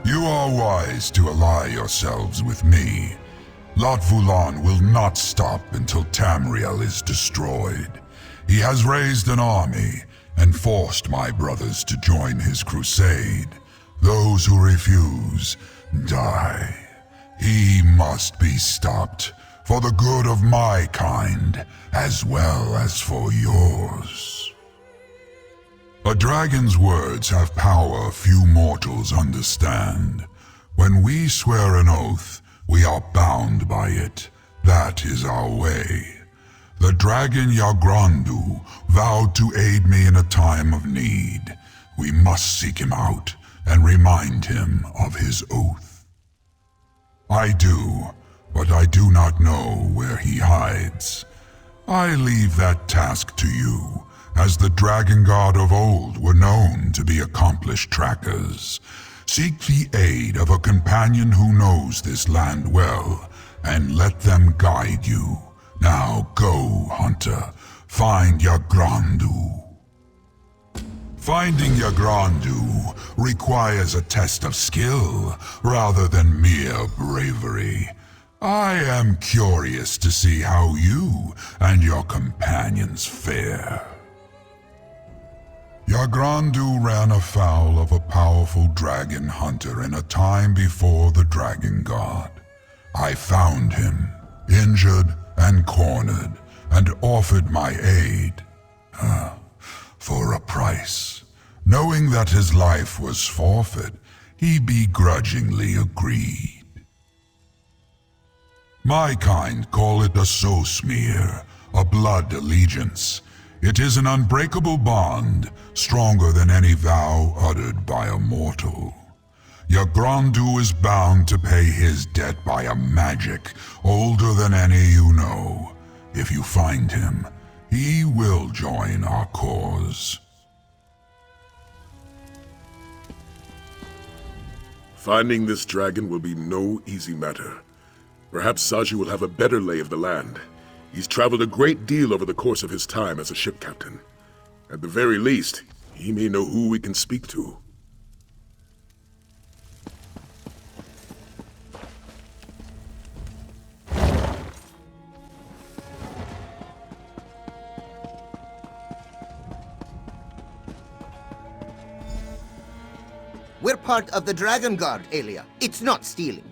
You are wise to ally yourselves with me. Latvulan will not stop until Tamriel is destroyed. He has raised an army and forced my brothers to join his crusade. Those who refuse die. He must be stopped for the good of my kind, as well as for yours. A dragon's words have power few mortals understand. When we swear an oath, we are bound by it. That is our way. The dragon Yahgrondu vowed to aid me in a time of need. We must seek him out and remind him of his oath. I do, but I do not know where he hides. I leave that task to you, as the dragon god of old were known to be accomplished trackers. Seek the aid of a companion who knows this land well, and let them guide you. Now go, hunter. Find Yahgrondu. Finding Yahgrondu requires a test of skill rather than mere bravery. I am curious to see how you and your companions fare. Yahgrondu ran afoul of a powerful dragon hunter in a time before the dragon god. I found him, injured and cornered, and offered my aid. For a price. Knowing that his life was forfeit, he begrudgingly agreed. My kind call it a soul smear, a blood allegiance. It is an unbreakable bond, stronger than any vow uttered by a mortal. Yahgrondu is bound to pay his debt by a magic older than any you know. If you find him, he will join our cause. Finding this dragon will be no easy matter. Perhaps Saji will have a better lay of the land. He's traveled a great deal over the course of his time as a ship captain. At the very least, he may know who we can speak to. We're part of the Dragon Guard, Alia. It's not stealing.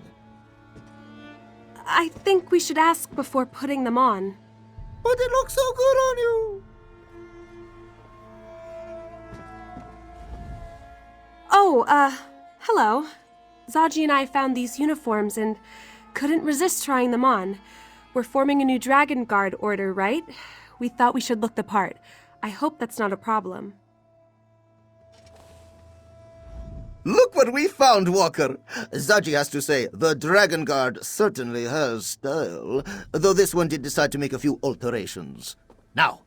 I think we should ask before putting them on. But it looks so good on you. Oh, hello. Zaji and I found these uniforms and couldn't resist trying them on. We're forming a new Dragon Guard order, right? We thought we should look the part. I hope that's not a problem. Look what we found, Walker! Zaji has to say, the Dragon Guard certainly has style, though this one did decide to make a few alterations. Now,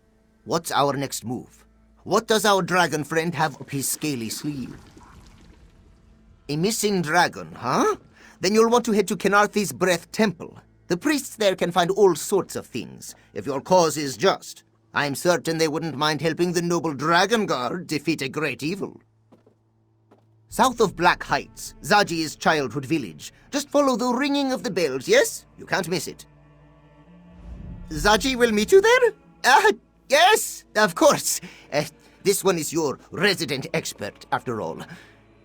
what's our next move? What does our dragon friend have up his scaly sleeve? A missing dragon, huh? Then you'll want to head to Kenarthi's Breath Temple. The priests there can find all sorts of things, if your cause is just. I'm certain they wouldn't mind helping the noble Dragon Guard defeat a great evil. South of Black Heights, Zaji's childhood village. Just follow the ringing of the bells, yes? You can't miss it. Zaji will meet you there? Yes, of course. This one is your resident expert, after all.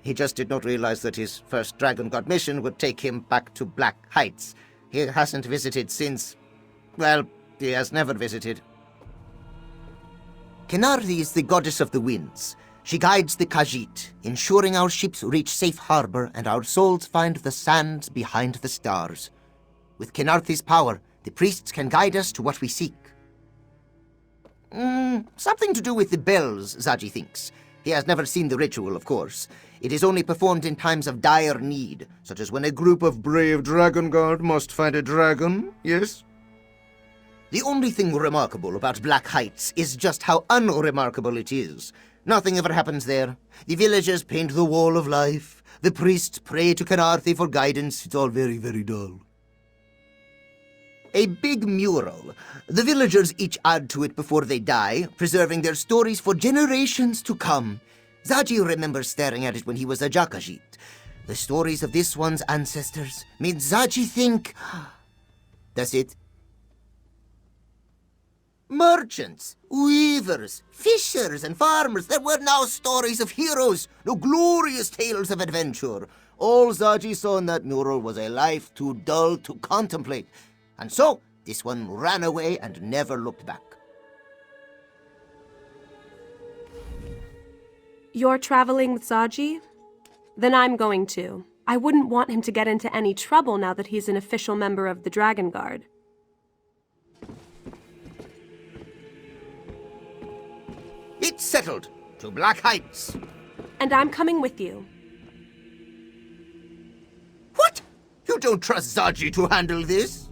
He just did not realize that his first Dragon God mission would take him back to Black Heights. He hasn't visited since... well, he has never visited. Kenarthi is the goddess of the winds. She guides the Khajiit, ensuring our ships reach safe harbor and our souls find the sands behind the stars. With Kenarthi's power, the priests can guide us to what we seek. Something to do with the bells, Zaji thinks. He has never seen the ritual, of course. It is only performed in times of dire need, such as when a group of brave Dragon Guard must find a dragon, yes? The only thing remarkable about Black Heights is just how unremarkable it is. Nothing ever happens there. The villagers paint the wall of life. The priests pray to Kenarthi for guidance. It's all very, very dull. A big mural. The villagers each add to it before they die, preserving their stories for generations to come. Zaji remembers staring at it when he was a Jakajit. The stories of this one's ancestors made Zaji think... That's it. Merchants, weavers, fishers, and farmers, there were now stories of heroes, no glorious tales of adventure. All Zaji saw in that mural was a life too dull to contemplate. And so, this one ran away and never looked back. You're traveling with Zaji? Then I'm going to. I wouldn't want him to get into any trouble now that he's an official member of the Dragon Guard. It's settled. To Black Heights. And I'm coming with you. What? You don't trust Zaji to handle this?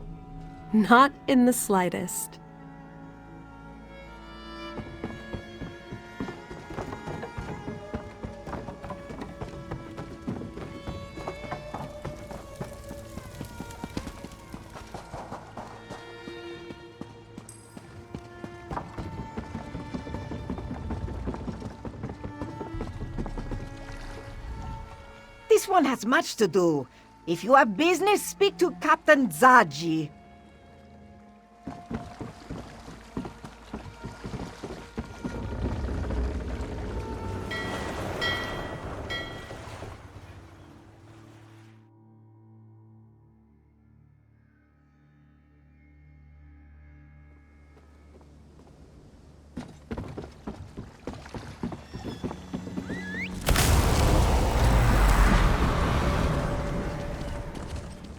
Not in the slightest. This one has much to do. If you have business, speak to Captain Zaji.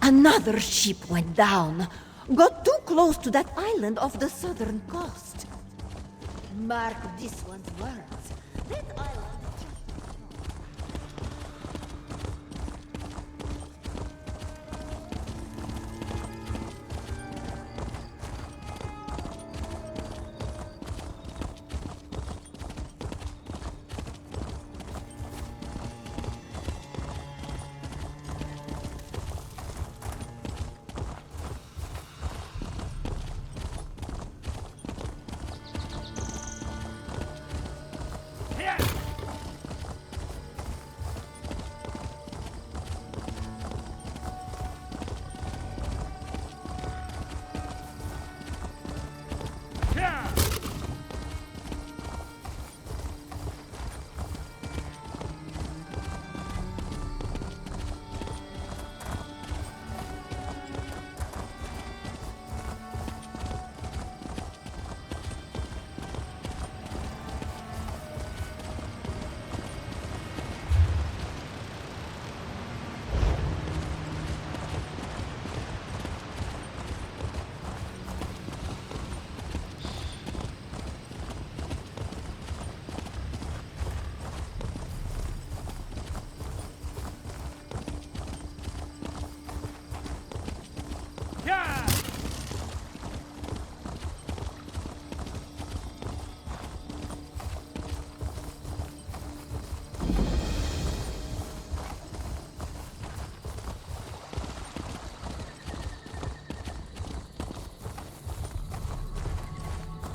Another ship went down. Got too close to that island off the southern coast. Mark this one's words. That island...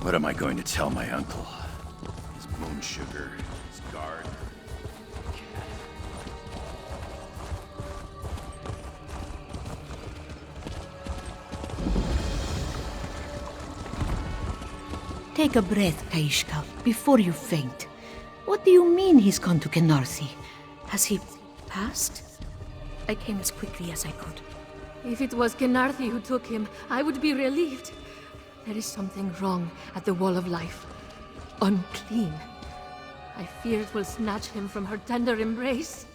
What am I going to tell my uncle? His moon sugar, his guard, cat. Take a breath, Kaishka, before you faint. What do you mean he's gone to Kenarthi? Has he passed? I came as quickly as I could. If it was Kenarthi who took him, I would be relieved. There is something wrong at the Wall of Life. Unclean. I fear it will snatch him from her tender embrace.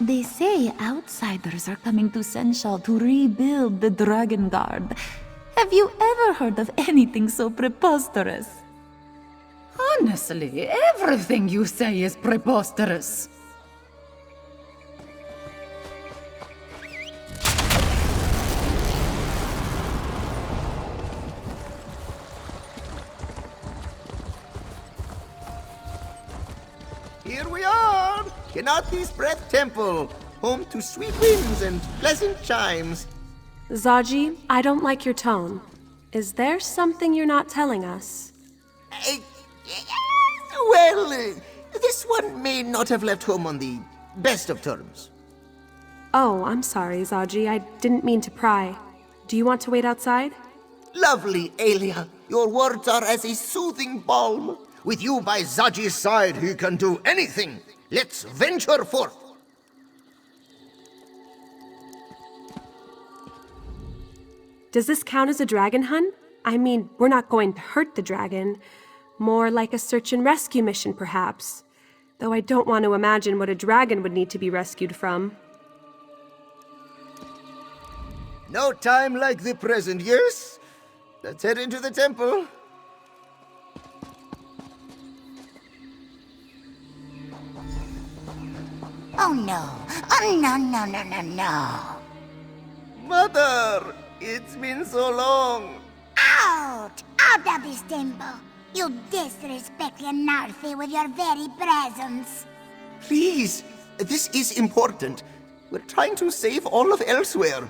They say outsiders are coming to Senshal to rebuild the Dragon Guard. Have you ever heard of anything so preposterous? Honestly, everything you say is preposterous. Here we are! Kenarthi's Breath Temple, home to sweet winds and pleasant chimes. Zaji, I don't like your tone. Is there something you're not telling us? Well, this one may not have left home on the best of terms. Oh, I'm sorry, Zaji. I didn't mean to pry. Do you want to wait outside? Lovely, Alia. Your words are as a soothing balm. With you by Zaji's side, he can do anything. Let's venture forth. Does this count as a dragon hunt? I mean, we're not going to hurt the dragon. More like a search and rescue mission, perhaps. Though I don't want to imagine what a dragon would need to be rescued from. No time like the present, yes? Let's head into the temple. Oh no. Oh no. Mother, it's been so long. Out! Out of this temple! You disrespect Narfi with your very presence. Please, this is important. We're trying to save all of Elsweyr.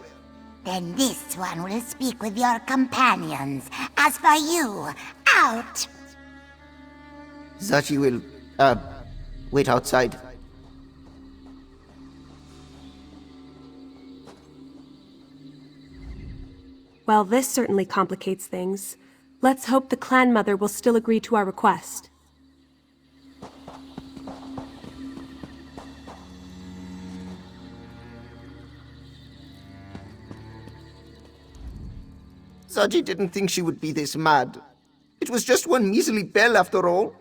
Then this one will speak with your companions. As for you, out! Zaji will, wait outside. Well, this certainly complicates things. Let's hope the clan mother will still agree to our request. Zaji didn't think she would be this mad. It was just one measly bell after all.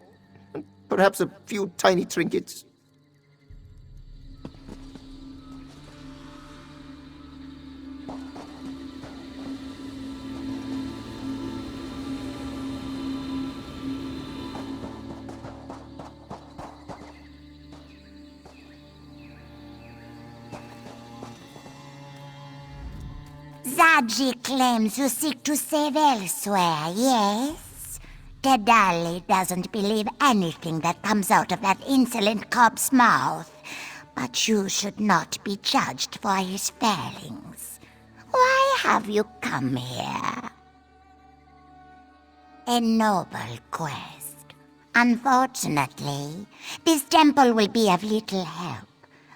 And perhaps a few tiny trinkets. Zaji claims you seek to save Elsweyr, yes? Dedali doesn't believe anything that comes out of that insolent cob's mouth. But you should not be judged for his failings. Why have you come here? A noble quest. Unfortunately, this temple will be of little help.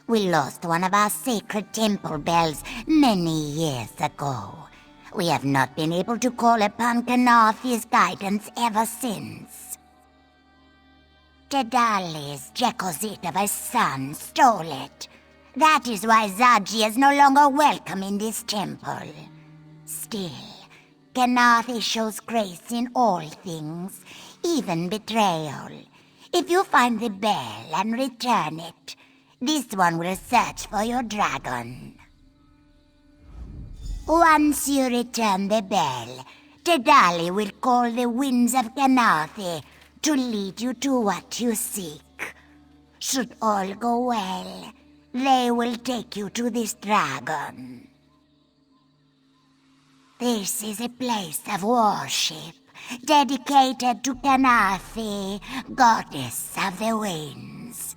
We lost one of our sacred temple bells many years ago. We have not been able to call upon Kanafi's guidance ever since. Dedali's Jekozit of a son stole it. That is why Zaji is no longer welcome in this temple. Still, Kanafi shows grace in all things, even betrayal. If you find the bell and return it, this one will search for your dragon. Once you return the bell, Dedali will call the winds of Kanafi to lead you to what you seek. Should all go well, they will take you to this dragon. This is a place of worship, dedicated to Kanafi, goddess of the winds.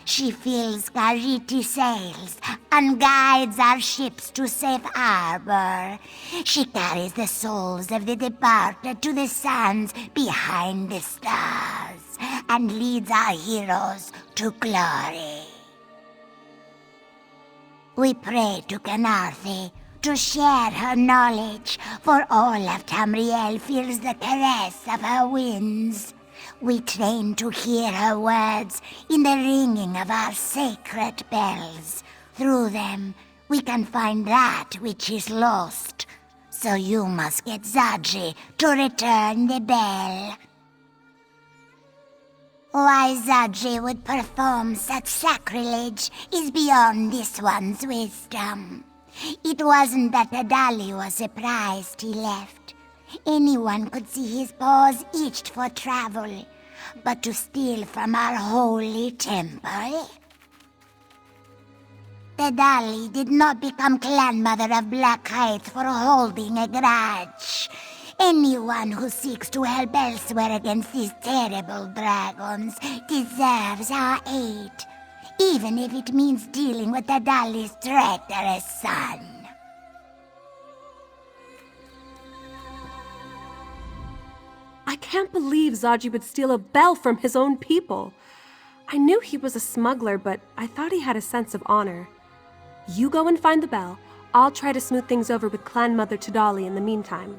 She fills Gariti sails and guides our ships to safe harbor. She carries the souls of the departed to the sands behind the stars and leads our heroes to glory. We pray to Kanafi to share her knowledge, for all of Tamriel feels the caress of her winds. We train to hear her words in the ringing of our sacred bells. Through them, we can find that which is lost. So you must get Zaji to return the bell. Why Zaji would perform such sacrilege is beyond this one's wisdom. It wasn't that Dedali was surprised he left. Anyone could see his paws itched for travel, but to steal from our holy temple? Dedali did not become clan mother of Blackheath for holding a grudge. Anyone who seeks to help Elsweyr against these terrible dragons deserves our aid, even if it means dealing with Dedali's traitorous son. I can't believe Zaji would steal a bell from his own people. I knew he was a smuggler, but I thought he had a sense of honor. You go and find the bell. I'll try to smooth things over with Clan Mother Tudali in the meantime.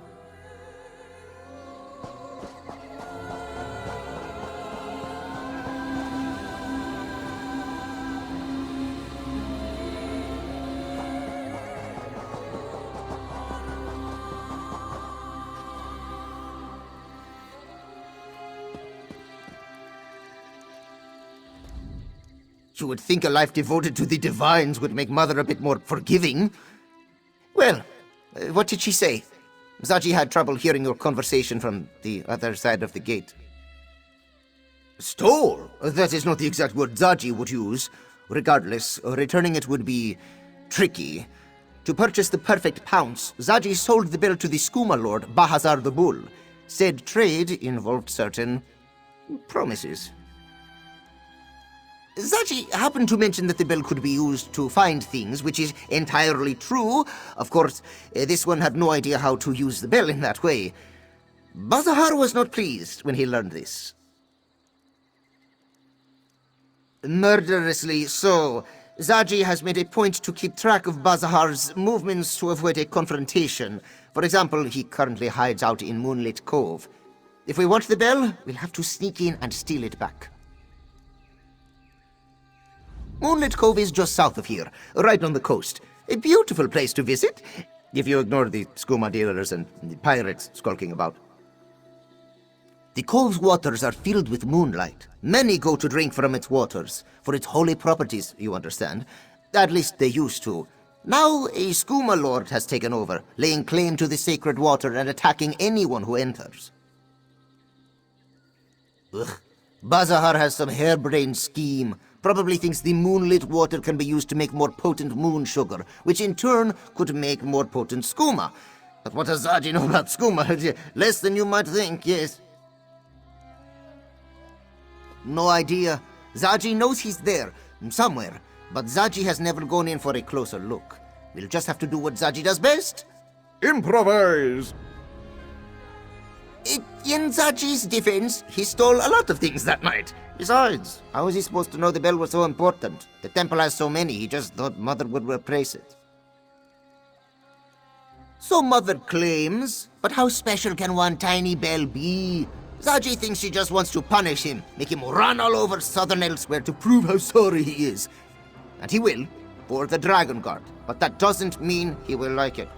You would think a life devoted to the divines would make Mother a bit more forgiving. Well, what did she say? Zaji had trouble hearing your conversation from the other side of the gate. Stole? That is not the exact word Zaji would use. Regardless, returning it would be tricky. To purchase the perfect pounce, Zaji sold the bill to the Skooma Lord, Bahazar the Bull. Said trade involved certain promises. Zaji happened to mention that the bell could be used to find things, which is entirely true. Of course, this one had no idea how to use the bell in that way. Bazahar was not pleased when he learned this. Murderously so. Zaji has made a point to keep track of Bazahar's movements to avoid a confrontation. For example, he currently hides out in Moonlit Cove. If we want the bell, we'll have to sneak in and steal it back. Moonlit Cove is just south of here, right on the coast. A beautiful place to visit, if you ignore the skooma dealers and the pirates skulking about. The cove's waters are filled with moonlight. Many go to drink from its waters, for its holy properties, you understand. At least they used to. Now a skooma lord has taken over, laying claim to the sacred water and attacking anyone who enters. Ugh. Bazahar has some harebrained scheme. Probably thinks the moonlit water can be used to make more potent moon sugar, which in turn could make more potent skooma. But what does Zaji know about skooma? Less than you might think, yes. No idea. Zaji knows he's there, somewhere, but Zaji has never gone in for a closer look. We'll just have to do what Zaji does best. Improvise! In Zaji's defense, he stole a lot of things that night. Besides, how was he supposed to know the bell was so important? The temple has so many, he just thought Mother would replace it. So Mother claims, but how special can one tiny bell be? Zaji thinks she just wants to punish him, make him run all over southern Elsweyr to prove how sorry he is. And he will, for the Dragon Guard, but that doesn't mean he will like it.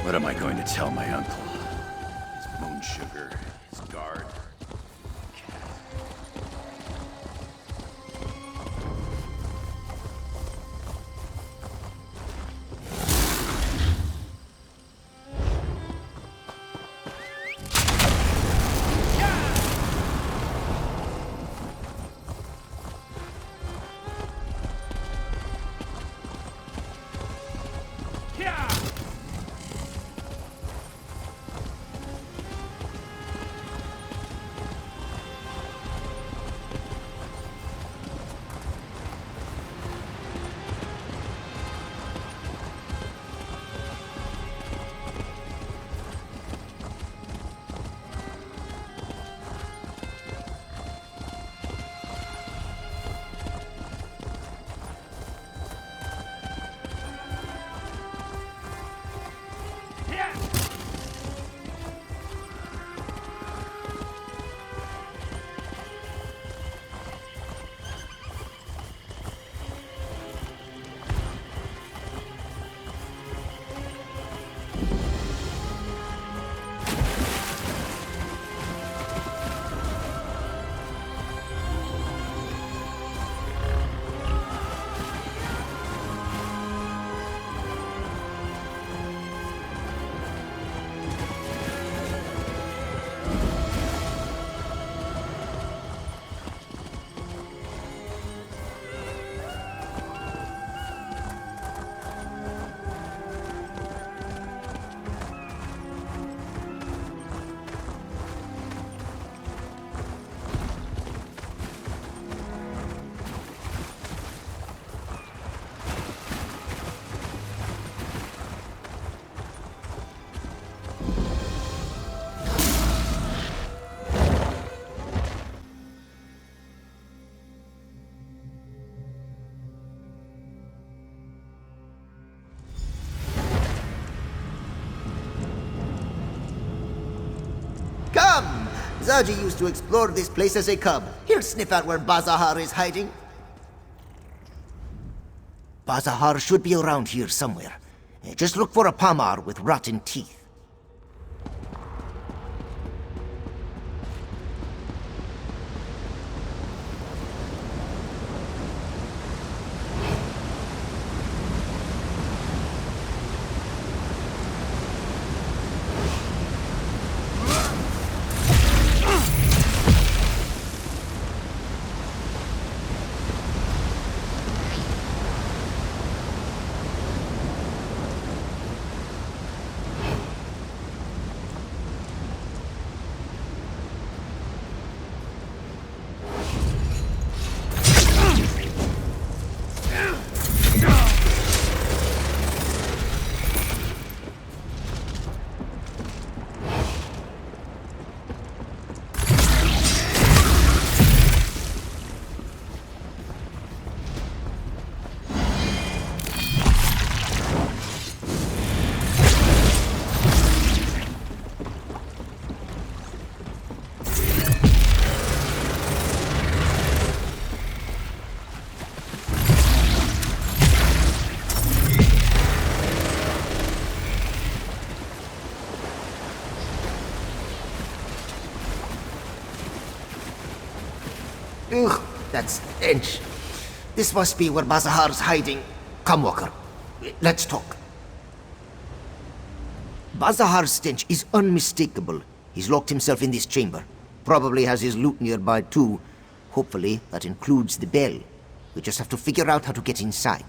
What am I going to tell my uncle? His moon sugar, his guard. Zaji used to explore this place as a cub. He'll sniff out where Bazahar is hiding. Bazahar should be around here somewhere. Just look for a Pamar with rotten teeth. Ugh, that stench. This must be where Bazahar's hiding. Come, Walker. Let's talk. Bazahar's stench is unmistakable. He's locked himself in this chamber. Probably has his loot nearby too. Hopefully, that includes the bell. We just have to figure out how to get inside.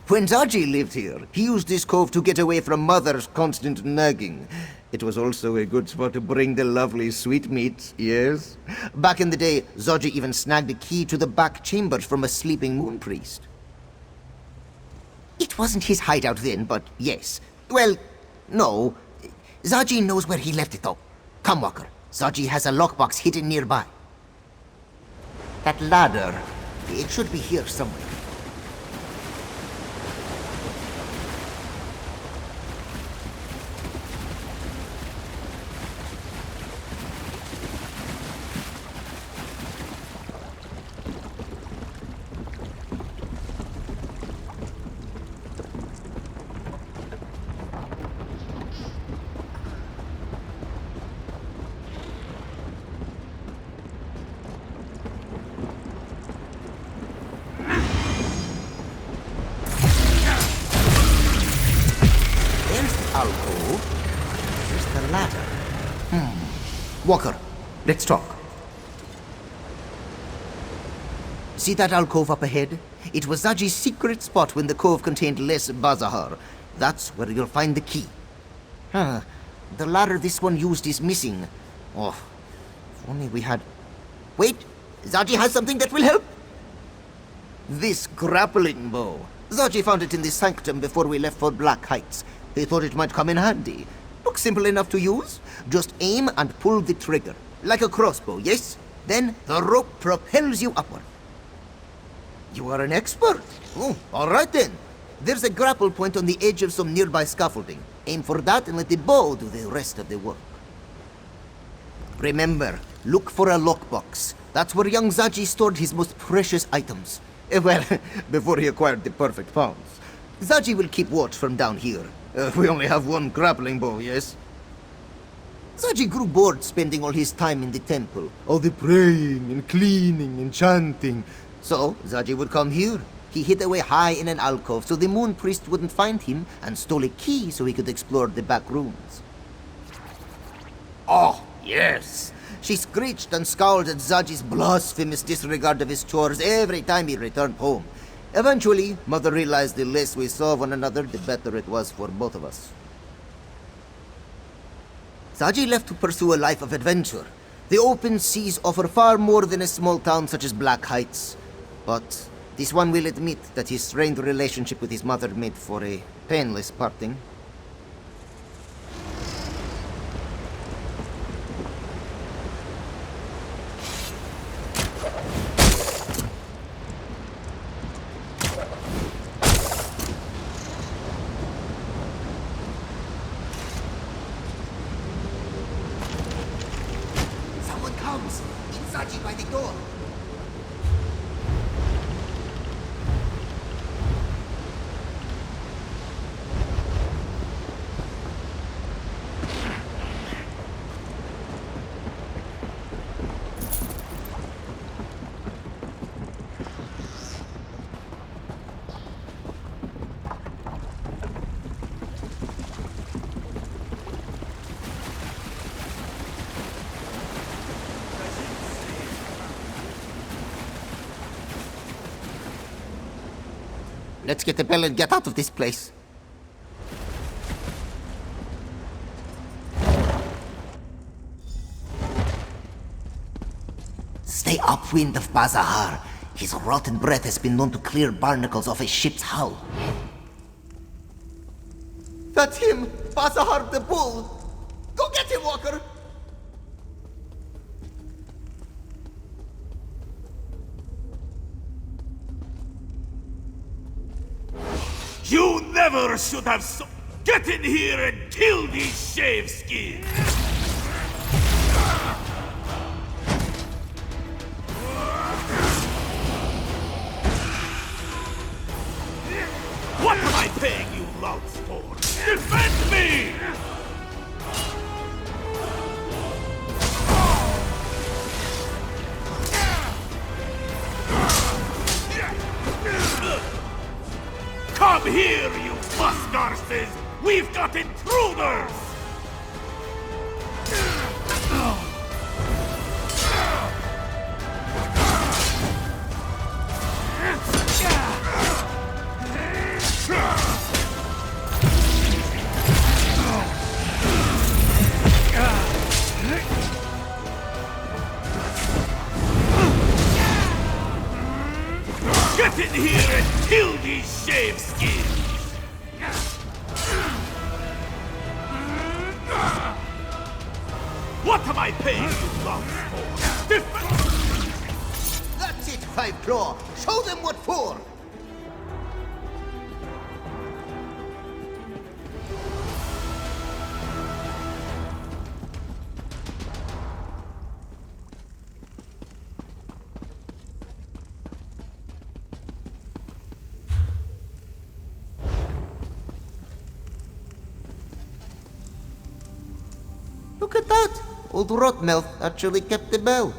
When Zaji lived here, he used this cove to get away from Mother's constant nagging. It was also a good spot to bring the lovely sweetmeats, yes? Back in the day, Zaji even snagged a key to the back chambers from a sleeping moon priest. It wasn't his hideout then, but yes. Well, no. Zaji knows where he left it though. Come, Walker. Zaji has a lockbox hidden nearby. That ladder, it should be here somewhere. Walker, let's talk. See that alcove up ahead? It was Zaji's secret spot when the cove contained less Bazahar. That's where you'll find the key. The ladder this one used is missing. Oh, if only we had... Wait, Zaji has something that will help. This grappling bow. Zaji found it in the sanctum before we left for Black Heights. He thought it might come in handy. Looks simple enough to use. Just aim and pull the trigger. Like a crossbow, yes? Then the rope propels you upward. You are an expert. Oh, all right then. There's a grapple point on the edge of some nearby scaffolding. Aim for that and let the bow do the rest of the work. Remember, look for a lockbox. That's where young Zaji stored his most precious items. Well, before he acquired the perfect palms. Zaji will keep watch from down here. We only have one grappling bow, yes? Zaji grew bored spending all his time in the temple. All the praying and cleaning and chanting. So, Zaji would come here. He hid away high in an alcove so the moon priest wouldn't find him and stole a key so he could explore the back rooms. Oh, yes! She screeched and scowled at Zaji's blasphemous disregard of his chores every time he returned home. Eventually, Mother realized the less we saw one another, the better it was for both of us. Zaji left to pursue a life of adventure. The open seas offer far more than a small town such as Black Heights. But this one will admit that his strained relationship with his mother made for a painless parting. hounds! It's Zaji by the door! Let's get the bell and get out of this place. Stay upwind of Bazahar. His rotten breath has been known to clear barnacles off a ship's hull. That's him! Bazahar the bull! Go get him, Walker! You never should have Get in here and kill these shave skins! What am I paying you louts for? Defend me! Come here, you musgarses! We've got intruders! Get in here and kill these shave skins! What am I paying you louts for? That's it, Five Claw! Show them what for! Look at that! Old Rotmouth actually kept the bell.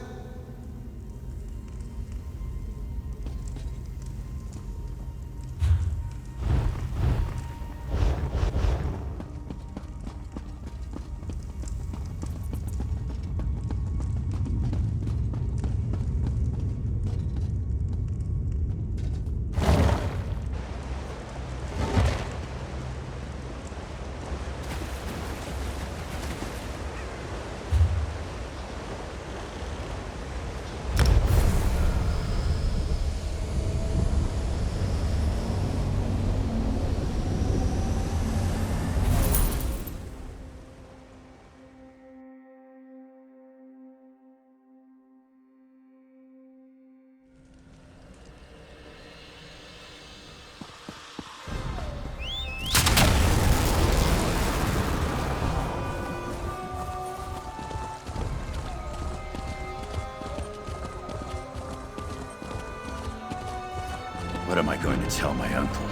What am I going to tell my uncle?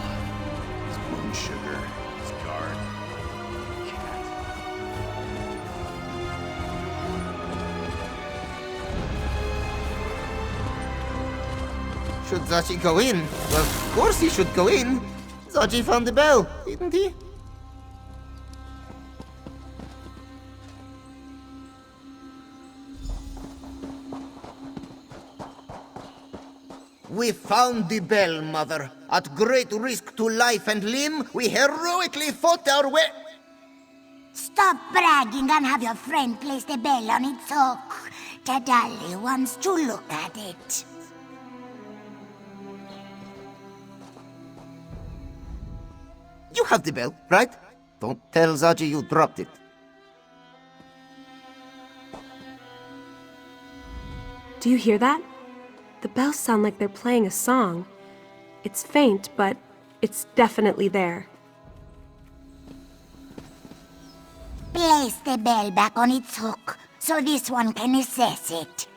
His moon sugar, his guard, cat. Should Zaji go in? Well, of course he should go in. Zaji found the bell, didn't he? We found the bell, Mother. At great risk to life and limb, we heroically fought our way... Stop bragging and have your friend place the bell on its hook. Tadali wants to look at it. You have the bell, right? Don't tell Zaji you dropped it. Do you hear that? The bells sound like they're playing a song. It's faint, but it's definitely there. Place the bell back on its hook. so this one can assess it.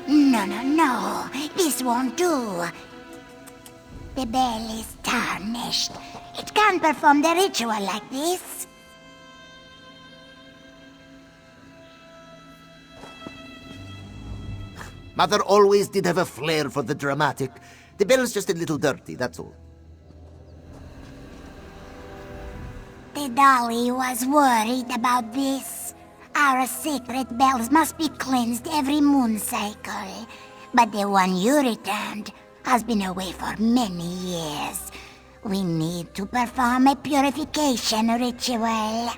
No, this won't do. The bell is tarnished. It can't perform the ritual like this. Mother always did have a flair for the dramatic. The bell's just a little dirty, that's all. The dolly was worried about this. Our sacred bells must be cleansed every moon cycle. But the one you returned has been away for many years. We need to perform a purification ritual.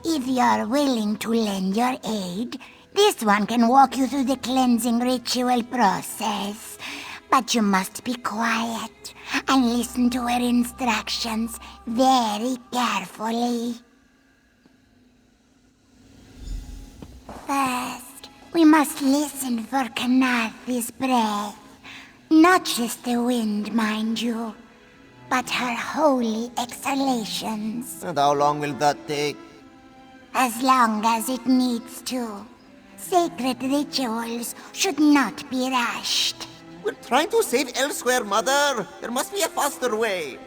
If you're willing to lend your aid, this one can walk you through the cleansing ritual process. But you must be quiet and listen to her instructions very carefully. First, we must listen for Kanafi's breath. Not just the wind, mind you, but her holy exhalations. And how long will that take? As long as it needs to. Sacred rituals should not be rushed. We're trying to save Elsweyr, Mother. There must be a faster way.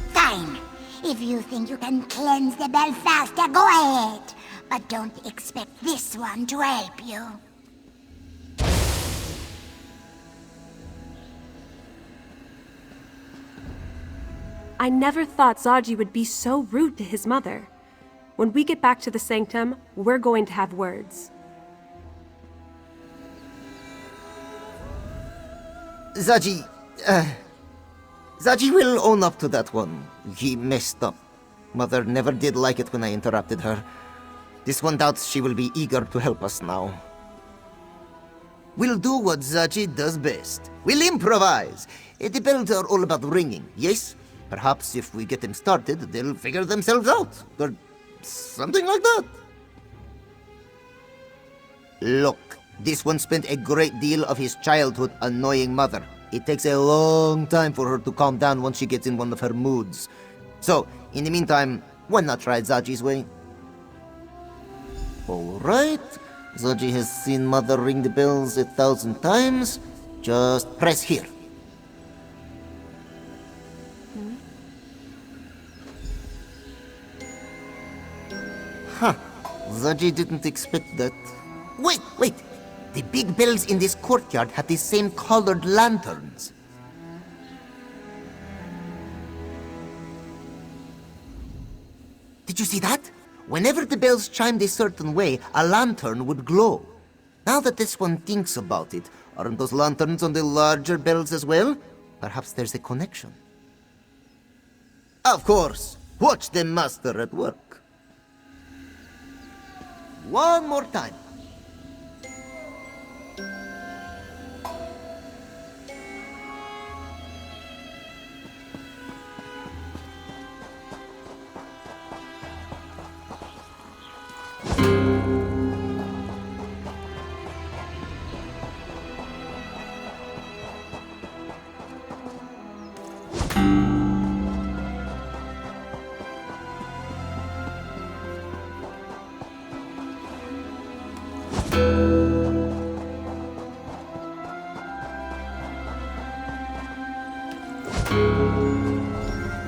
Fine. If you think you can cleanse the bell faster, go ahead. But don't expect this one to help you. I never thought Zaji would be so rude to his mother. When we get back to the sanctum, we're going to have words. Zaji will own up to that one. He messed up. Mother never did like it when I interrupted her. This one doubts she will be eager to help us now. We'll do what Zaji does best. We'll improvise. The bells are all about ringing, yes? Perhaps if we get them started, they'll figure themselves out. Or something like that. Look, this one spent a great deal of his childhood annoying Mother. It takes a long time for her to calm down once she gets in one of her moods. So, in the meantime, why not try Zaji's way? Alright, Zaji has seen Mother ring the bells 1,000 times. Just press here. Huh, Zaji didn't expect that. Wait! The big bells in this courtyard have the same colored lanterns. Did you see that? Whenever the bells chimed a certain way, a lantern would glow. Now that this one thinks about it, aren't those lanterns on the larger bells as well? Perhaps there's a connection. Of course! Watch the master at work. One more time.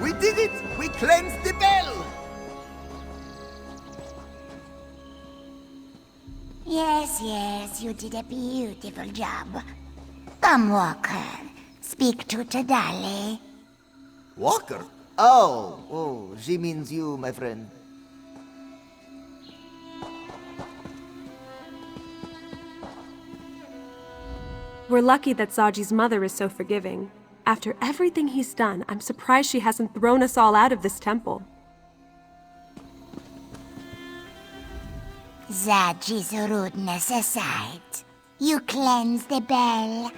We did it! We cleansed the bell! Yes, you did a beautiful job. Come, Walker. Speak to Tadali. Walker? Oh, she means you, my friend. We're lucky that Zaji's mother is so forgiving. After everything he's done, I'm surprised she hasn't thrown us all out of this temple. Zaji's rudeness aside, you cleanse the bell.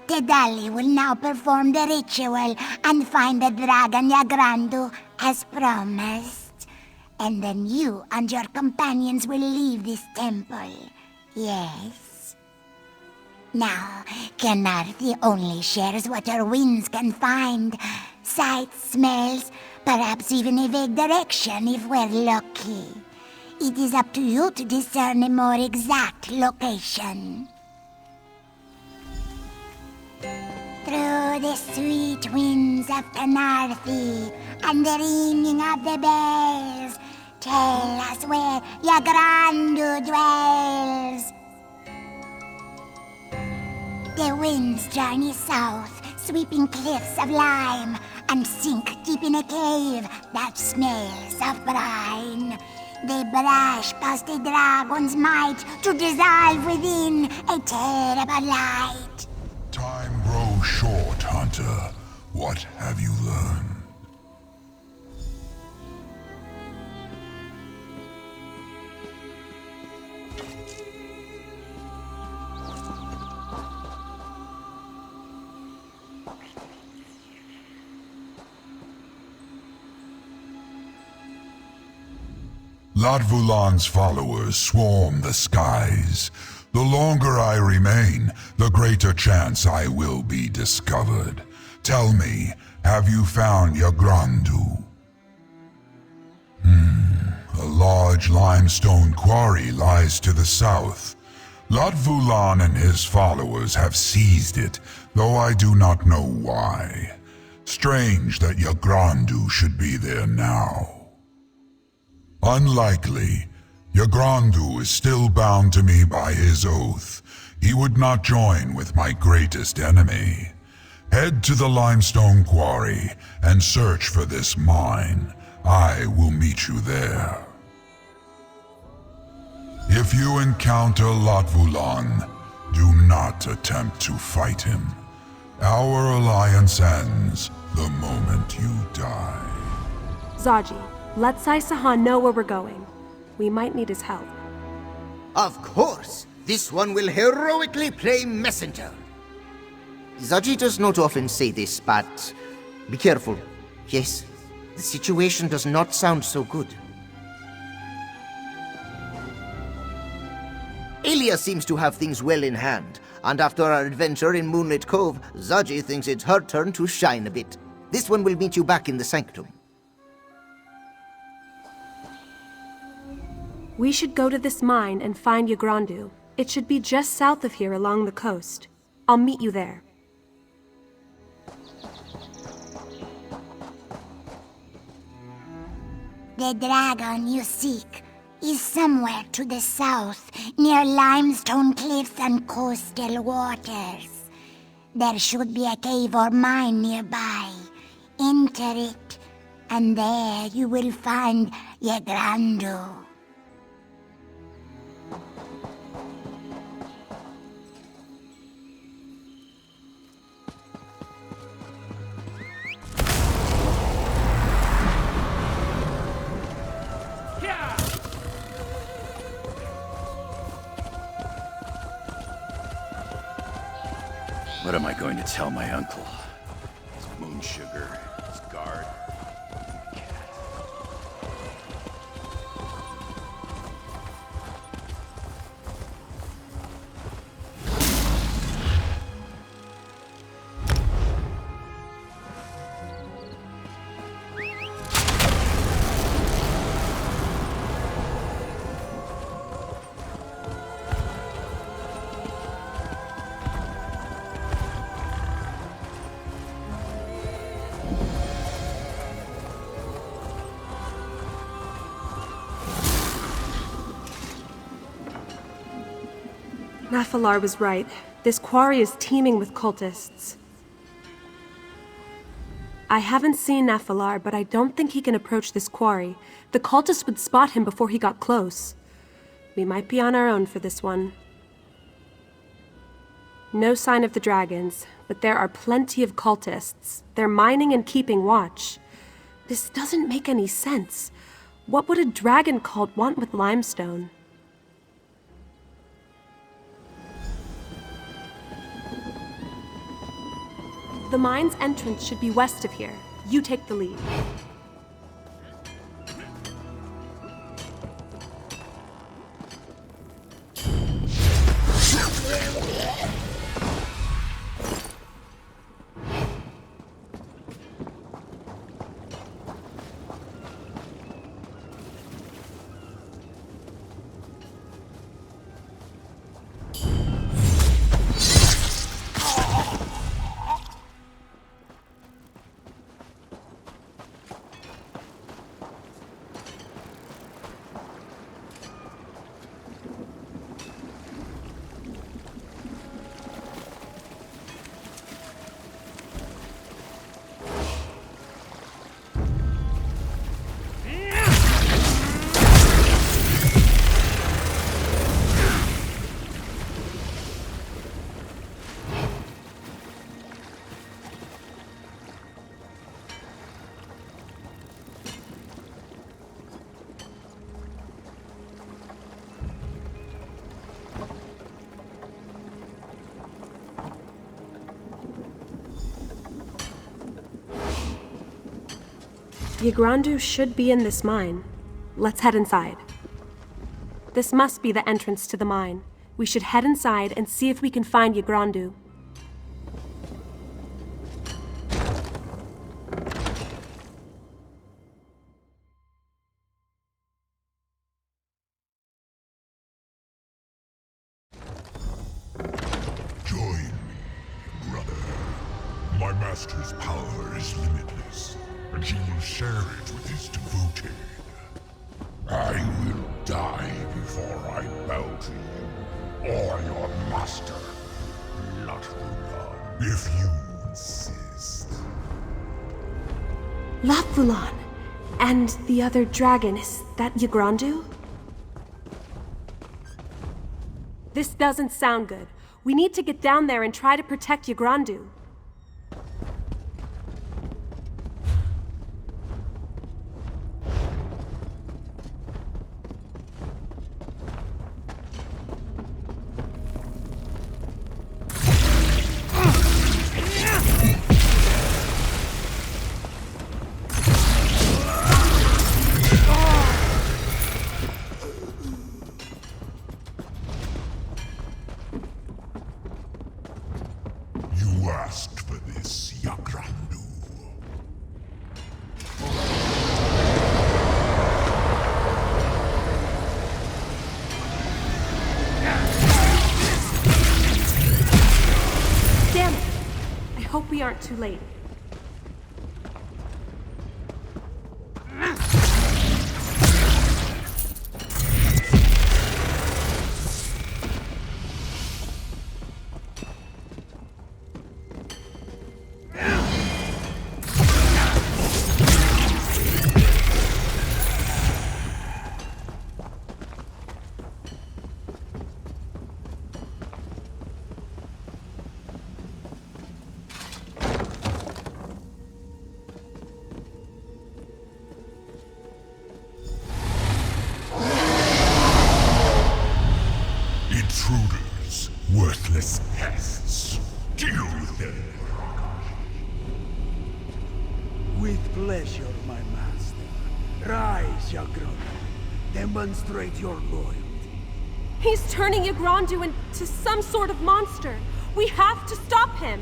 Tadali will now perform the ritual and find the dragon Yahgrondu as promised. And then you and your companions will leave this temple. Yes? Now, Kenarthi only shares what her winds can find. Sights, smells, perhaps even a vague direction if we're lucky. It is up to you to discern a more exact location. Through the sweet winds of Kenarthi and the ringing of the bells, tell us where Yahgrondu dwells. The winds journey south, sweeping cliffs of lime, and sink deep in a cave that smells of brine. They brush past the dragon's might to dissolve within a terrible light. Time grows short, Hunter. What have you learned? Latvulan's followers swarm the skies. The longer I remain, the greater chance I will be discovered. Tell me, have you found Yahgrondu? A large limestone quarry lies to the south. Latvulan and his followers have seized it, though I do not know why. Strange that Yahgrondu should be there now. Unlikely. Yahgrondu is still bound to me by his oath. He would not join with my greatest enemy. Head to the limestone quarry and search for this mine. I will meet you there. If you encounter Latvulan, do not attempt to fight him. Our alliance ends the moment you die. Zaji, let Sai-Sahan know where we're going. We might need his help. Of course! This one will heroically play messenger. Zaji does not often say this, but be careful. Yes, the situation does not sound so good. Elia seems to have things well in hand, and after our adventure in Moonlit Cove, Zaji thinks it's her turn to shine a bit. This one will meet you back in the sanctum. We should go to this mine and find Yahgrondu. It should be just south of here along the coast. I'll meet you there. The dragon you seek is somewhere to the south, near limestone cliffs and coastal waters. There should be a cave or mine nearby. Enter it, and there you will find Yahgrondu. What am I going to tell my uncle? His moon sugar, his guard, cat. Nahfahlaar was right. This quarry is teeming with cultists. I haven't seen Nahfahlaar, but I don't think he can approach this quarry. The cultists would spot him before he got close. We might be on our own for this one. No sign of the dragons, but there are plenty of cultists. They're mining and keeping watch. This doesn't make any sense. What would a dragon cult want with limestone? The mine's entrance should be west of here. You take the lead. Yahgrondu should be in this mine. Let's head inside. This must be the entrance to the mine. We should head inside and see if we can find Yahgrondu. Join me, brother. My master's power is limitless, and he will share it with his devoted. I will die before I bow to you, or your master, Nahfahlaar, if you insist. Nahfahlaar! And the other dragon, is that Yahgrondu? This doesn't sound good. We need to get down there and try to protect Yahgrondu. You asked for this, Yahgrondu. Damn it! I hope we aren't too late. Intruders, worthless pests. Deal with them. With pleasure, my master. Rise, Yahgrondu. Demonstrate your loyalty. He's turning Yahgrondu into some sort of monster. We have to stop him.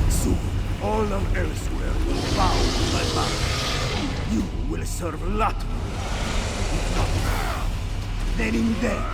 Soon, all of Elsweyr will bow to my master. You will serve Latmu. If not now, then in death.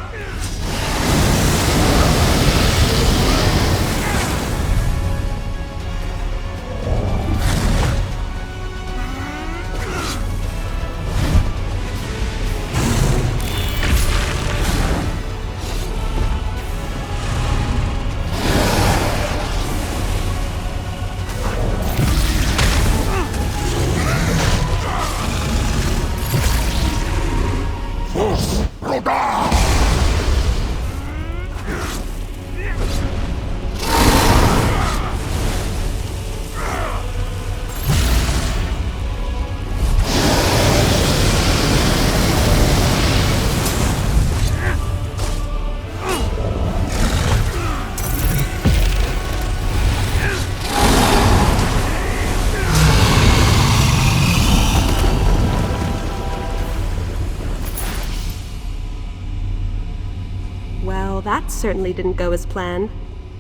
Well, that certainly didn't go as planned.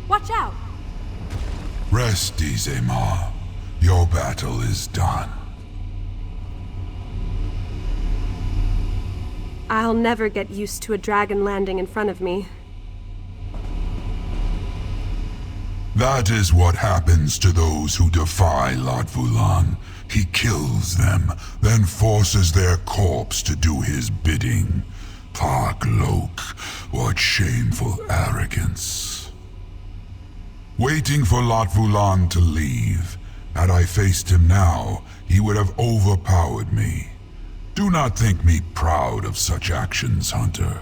Watch out! Rest easy, Ma. Your battle is done. I'll never get used to a dragon landing in front of me. That is what happens to those who defy Nahfahlaar. He kills them, then forces their corpse to do his bidding. Parklok, what shameful arrogance. Waiting for Nahfahlaar to leave. Had I faced him now, he would have overpowered me. Do not think me proud of such actions, Hunter.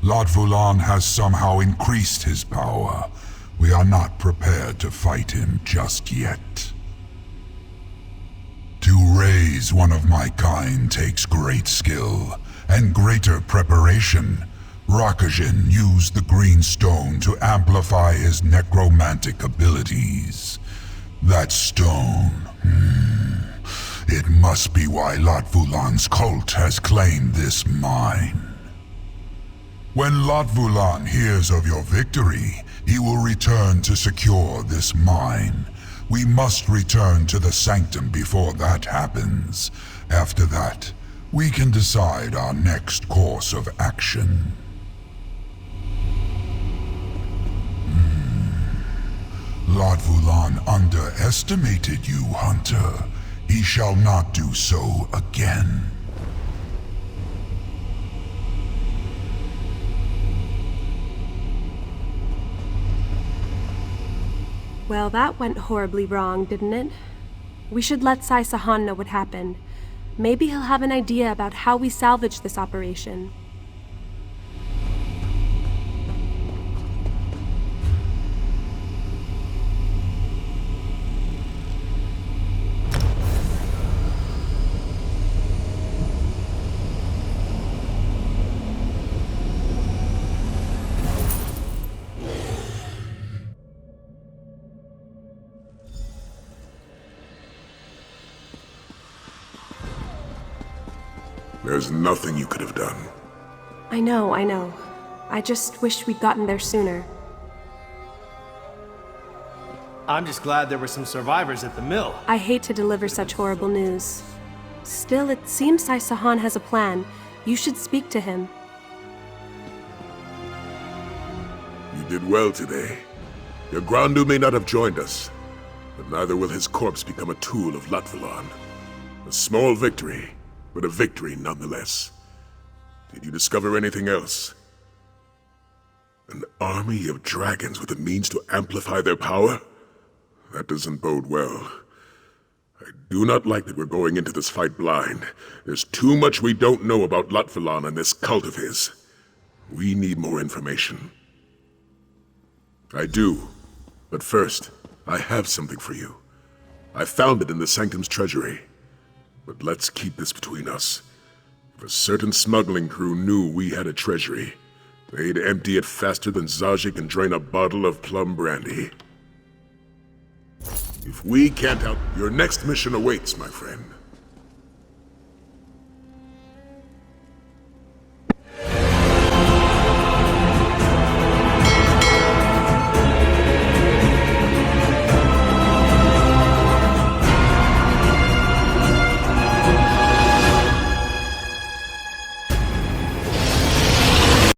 Latvulan has somehow increased his power. We are not prepared to fight him just yet. To raise one of my kind takes great skill and greater preparation. Rakajin used the green stone to amplify his necromantic abilities. That stone, it must be why Latvulan's cult has claimed this mine. When Latvulan hears of your victory, he will return to secure this mine. We must return to the sanctum before that happens. After that, we can decide our next course of action. Latvulan underestimated you, Hunter. He shall not do so again. Well, that went horribly wrong, didn't it? We should let Sai Sahan know what happened. Maybe he'll have an idea about how we salvage this operation. There's nothing you could have done. I know. I just wish we'd gotten there sooner. I'm just glad there were some survivors at the mill. I hate to deliver such horrible news. Still, it seems Sai Sahan has a plan. You should speak to him. You did well today. Yahgrondu may not have joined us, but neither will his corpse become a tool of Latvulan. A small victory, but a victory nonetheless. Did you discover anything else? An army of dragons with the means to amplify their power? That doesn't bode well. I do not like that we're going into this fight blind. There's too much we don't know about Latvulan and this cult of his. We need more information. I do. But first, I have something for you. I found it in the Sanctum's treasury. But let's keep this between us. If a certain smuggling crew knew we had a treasury, they'd empty it faster than Zaji can drain a bottle of plum brandy. If we can't help, your next mission awaits, my friend.